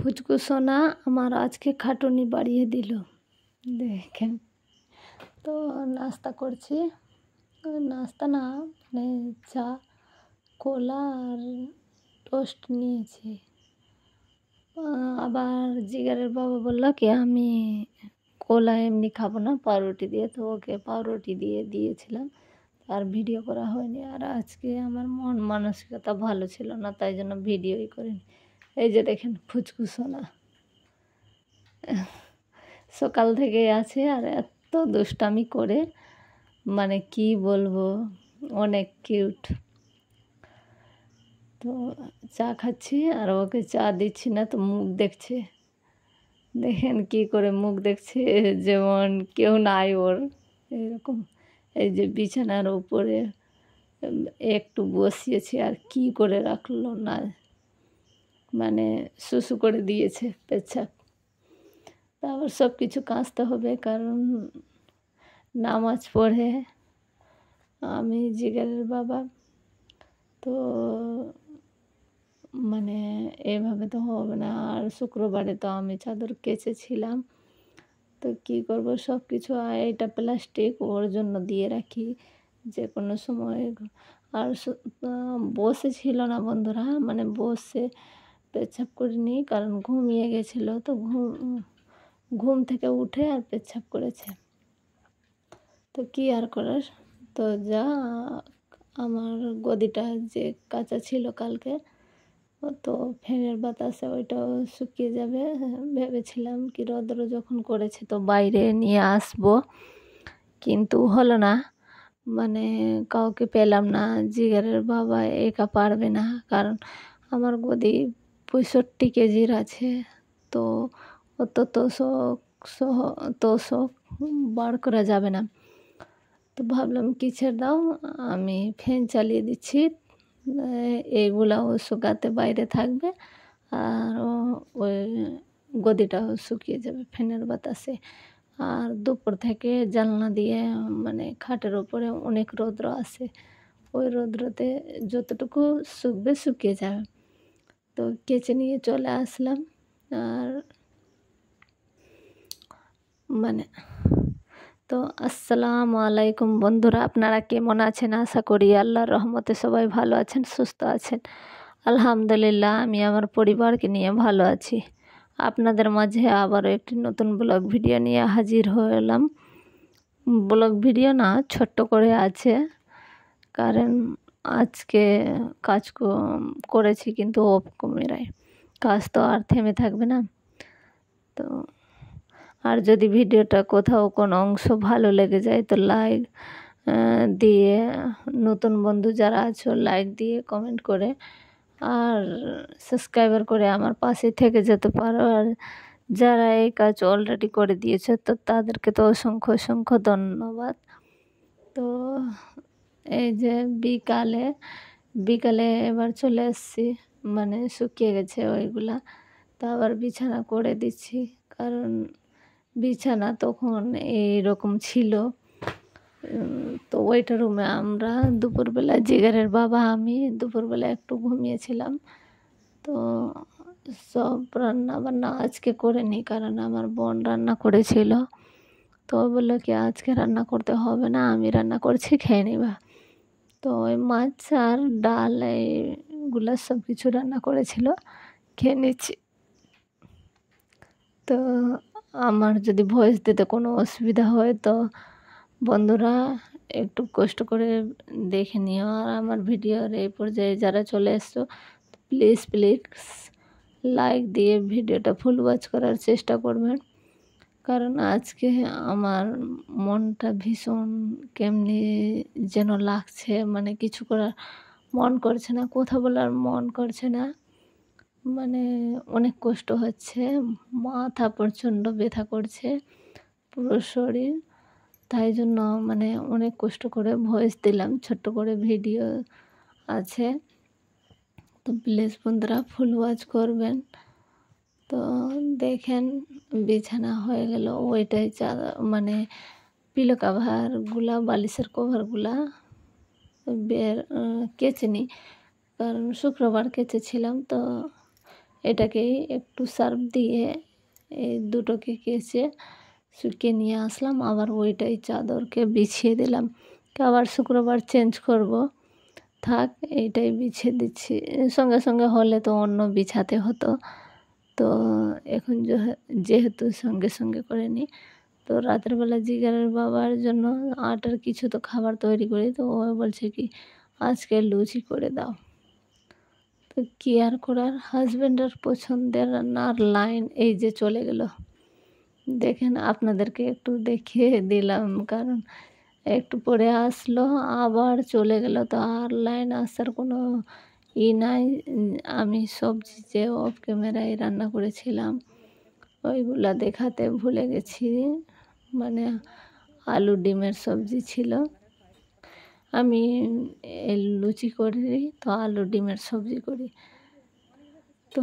ফুচকু সোনা আমার আজকে খাটুনি বাড়িয়ে দিল। দেখেন তো নাস্তা করছি, নাস্তা না মানে চা, কলা আর টোস্ট নিয়েছি। আবার জিগারের বাবা বললো কি আমি কলা এমনি খাবো না, পাউরুটি দিয়ে, তো ওকে পাউরুটি দিয়ে দিয়েছিলাম। আর ভিডিও করা হয়নি। আর আজকে আমার মন মানসিকতা ভালো ছিল না, তাই জন্য ভিডিওই করিনি। এই যে দেখেন ফুচকু সোনা সকাল থেকে আছে আর এত দুষ্টামি করে, মানে কি বলবো, অনেক কিউট। তো চা খাচ্ছি আর ওকে চা দিচ্ছি না, তো মুখ দেখছে। দেখেন কি করে মুখ দেখছে, যেমন কেউ নাই ওর এরকম। এই যে বিছানার উপরে একটু বসিয়েছি আর কি করে রাখলো না, মানে শুশু করে দিয়েছে পেচ্ছাপ। তারপর সব কিছু কাচতে হবে, কারণ নামাজ পড়ে আমি জিগারের বাবা, তো মানে এভাবে তো হবে না। আর শুক্রবারে তো আমি চাদর কেচেছিলাম, তো কী করবো, সব কিছু এটা প্লাস্টিক ওর জন্য দিয়ে রাখি যে কোনো সময়। আর বসে ছিল না বন্ধুরা, মানে বসে পেচ্ছাপ করিনি, কারণ ঘুমিয়ে গেছিলো, তো ঘুম থেকে উঠে আর পেচ্ছাপ করেছে। তো কী আর করার, তো যা আমার গদিটা যে কাঁচা ছিল কালকে, তো ফ্যানের বাতাসে ওইটাও শুকিয়ে যাবে। ভেবেছিলাম কি রৌদ্র যখন করেছে তো বাইরে নিয়ে আসবো, কিন্তু হলো না, মানে কাউকে পেলাম না। জিগারের বাবা একা পারবে না, কারণ আমার গদি 65 কেজির আছে, তো অত তোষক বার করা যাবে না। তো ভাবলাম কি ছেড়ে দাও, আমি ফ্যান চালিয়ে দিচ্ছি, এইগুলাও শুকাতে বাইরে থাকবে আর ওই গদিটাও শুকিয়ে যাবে ফ্যানের বাতাসে। আর দুপুর থেকে জানলা দিয়ে মানে খাটের ওপরে অনেক রৌদ্র আসে, ওই রৌদ্রতে যতটুকু শুকবে শুকিয়ে যাবে। তো কেচে নিয়ে চলে আসলাম। আর মানে তো আসসালামু আলাইকুম বন্ধুরা, আপনারা কেমন আছেন? আশা করি আল্লাহর রহমতে সবাই ভালো আছেন, সুস্থ আছেন। আলহামদুলিল্লাহ, আমি আমার পরিবারকে নিয়ে ভালো আছি। আপনাদের মাঝে আবারও একটি নতুন ব্লগ ভিডিও নিয়ে হাজির হলাম। ব্লগ ভিডিও না, ছোট্ট করে আছে, কারণ আজকে কাজ করেছি কিন্তু অফ ক্যামেরায়। কাজ তো আর থেমে থাকবে না। তো আর যদি ভিডিওটা কোথাও কোনো অংশ ভালো লেগে যায় তো লাইক দিয়ে, নতুন বন্ধু যারা আছো লাইক দিয়ে কমেন্ট করে আর সাবস্ক্রাইবার করে আমার পাশে থেকে যেতে পারো। আর যারা এই কাজ অলরেডি করে দিয়েছে তো তাদেরকে তো অসংখ্য অসংখ্য ধন্যবাদ। তো এই যে বিকালে এবার চলে এসেছি, মানে শুকিয়ে গেছে ওইগুলা, তো আবার বিছানা করে দিচ্ছি, কারণ বিছানা তখন এইরকম ছিল। তো ওইটা রুমে আমরা দুপুরবেলা, জিগারের বাবা আমি দুপুরবেলা একটু ঘুমিয়েছিলাম। তো সব রান্না বান্না আজকে করিনি, কারণ আমার বোন রান্না করেছিল। তো বললো কি আজকে রান্না করতে হবে না, আমি রান্না করছি, খেয়ে নিবা। তো ওই মাছ আর ডাল এইগুলো সব কিছু রান্না করেছিল, খেয়ে নিচ্ছি। তো আমার যদি ভয়েস দিতে কোনো অসুবিধা হয় তো বন্ধুরা একটু কষ্ট করে দেখে নিও। আর আমার ভিডিওর এই পর্যায়ে যারা চলে এসছো প্লিজ লাইক দিয়ে ভিডিওটা ফুল ওয়াচ করার চেষ্টা করবেন, কারণ আজকে আমার মনটা ভীষণ কেমনি যেন লাগছে, মানে কিছু করার মন করছে না, কথা বলার মন করছে না, মানে অনেক কষ্ট হচ্ছে, মাথা প্রচণ্ড ব্যথা করছে পুরো শরীর। তাই জন্য মানে অনেক কষ্ট করে ভয়েস দিলাম, ছোট্ট করে ভিডিও আছে, তো প্লিজ বন্ধুরা ফুল ওয়াচ করবেন। তো দেখেন বিছানা হয়ে গেল, ওইটাই মানে পিলো কাভারগুলা, বালিশের কভারগুলা কেচে নিই, কারণ শুক্রবার কেচেছিলাম, তো এটাকেই একটু সার্ফ দিয়ে এই দুটোকে কেচে শুকিয়ে নিয়ে আসলাম। আবার ওইটাই চাদরকে বিছিয়ে দিলাম। আবার শুক্রবার চেঞ্জ করব, থাক এইটাই বিছিয়ে দিচ্ছি। সঙ্গে সঙ্গে হলে তো অন্য বিছাতে হতো, তো এখন যেহেতু সঙ্গে সঙ্গে করে নিই, তো রাতের বেলা জিগারের বাবার জন্য আটার কিছু তো খাবার তৈরি করি, তো ও বলছে কি আজকে লুচি করে দাও। তো কী আর করার, হাজব্যান্ডের পছন্দের রান্নার লাইন এই যে চলে গেল। দেখেন আপনাদেরকে একটু দেখিয়ে দিলাম, কারণ একটু পরে আসলো আবার চলে গেল, তো আর লাইন আসার কোনো নাই। আমি সবজি যে অফ ক্যামেরায় রান্না করেছিলাম ওইগুলা দেখাতে ভুলে গেছি, মানে আলু ডিমের সবজি ছিল। আমি লুচি করি তো আলু ডিমের সবজি করি, তো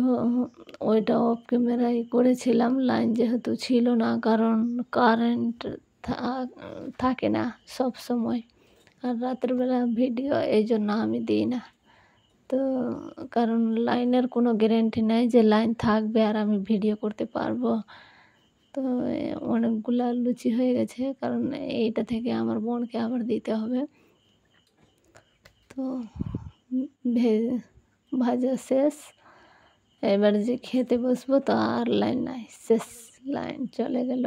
ওইটা অফ ক্যামেরায় করেছিলাম। লাইন যেহেতু ছিল না, কারণ কারেন্ট থাকে না সব সময়, আর রাতের বেলা ভিডিও এই জন্য আমি দিই না। তো কারণ লাইনের কোনো গ্যারেন্টি নাই যে লাইন থাকবে আর আমি ভিডিও করতে পারবো। তো অনেকগুলা লুচি হয়ে গেছে, কারণ এইটা থেকে আমার বোনকে আবার দিতে হবে। তো ভাজা শেষ, এবার যে খেতে বসবো তো আর লাইন নাই, শেষ, লাইন চলে গেল।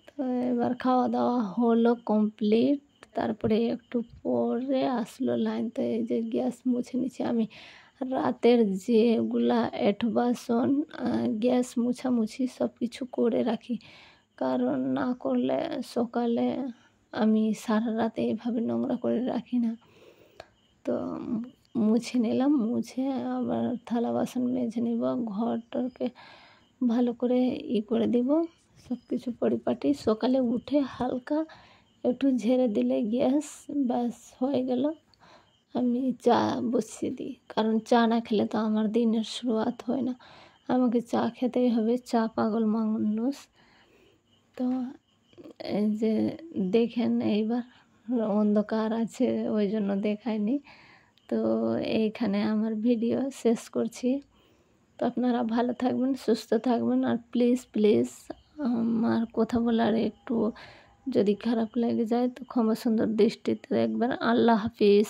তো এবার খাওয়া দাওয়া হলো কমপ্লিট, তারপরে একটু পরে আসলো লাইন। তো এই যে গ্যাস মুছে নিচ্ছি আমি। রাতের যেগুলা এঁঠো বাসন গ্যাস মুছামুছি সব কিছু করে রাখি, কারণ না করলে সকালে আমি সারা রাতে এভাবে নোংরা করে রাখি না। তো মুছে নিলাম, মুছে আবার থালা বাসন মেজে নিব, ঘরটাকে ভালো করে করে দিব, সব কিছু পরিপাটি। সকালে উঠে হালকা একটু ঝেড়ে দিলে গ্যাস ব্যাস হয়ে গেল। আমি চা বসিয়ে দিই, কারণ চা না খেলে তো আমার দিনের শুরুয়াত হয় না, আমাকে চা খেতেই হবে, চা পাগল মানুষ। তো এই যে দেখেন এইবার অন্ধকার আছে ওই জন্য দেখায়নি। তো এইখানে আমার ভিডিও শেষ করছি। তো আপনারা ভালো থাকবেন, সুস্থ থাকবেন, আর প্লিজ প্লিজ আমার কথা বলার একটু যদি খারাপ লেগে যায় তো ক্ষমা সুন্দর দৃষ্টিতে দেখবেন। আল্লাহ হাফিজ।